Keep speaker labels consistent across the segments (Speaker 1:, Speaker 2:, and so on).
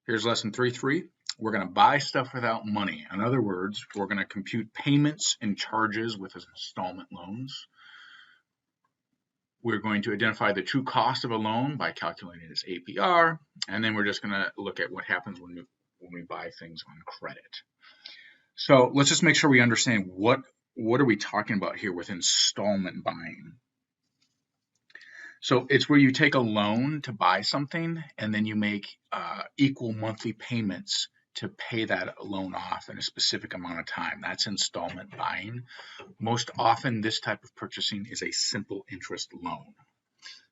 Speaker 1: Here's lesson 3.3. We're going to buy stuff without money. In other words, we're going to compute payments and charges with installment loans. We're going to identify the true cost of a loan by calculating its APR, and then we're just going to look at what happens when we buy things on credit. So let's just make sure we understand what are we talking about here with installment buying. So it's where you take a loan to buy something, and then you make equal monthly payments to pay that loan off in a specific amount of time. That's installment buying. Most often, this type of purchasing is a simple interest loan.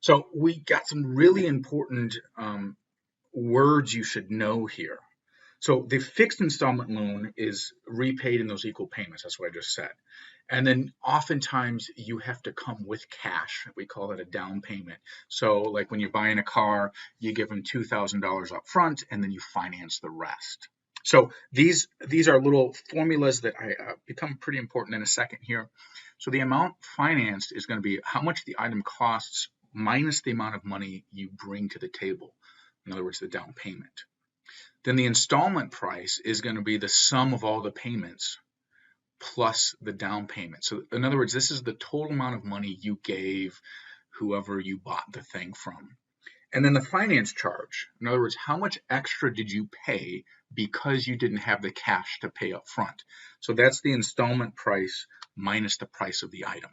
Speaker 1: So we got some really important words you should know here. So the fixed installment loan is repaid in those equal payments. That's what I just said. And then oftentimes you have to come with cash. We call that a down payment. So like when you're buying a car, you give them $2,000 up front and then you finance the rest. So these are little formulas that become pretty important in a second here. So the amount financed is going to be how much the item costs minus the amount of money you bring to the table. In other words, the down payment. Then the installment price is going to be the sum of all the payments plus the down payment. So in other words, this is the total amount of money you gave whoever you bought the thing from. And then the finance charge. In other words, how much extra did you pay because you didn't have the cash to pay up front? So that's the installment price minus the price of the item.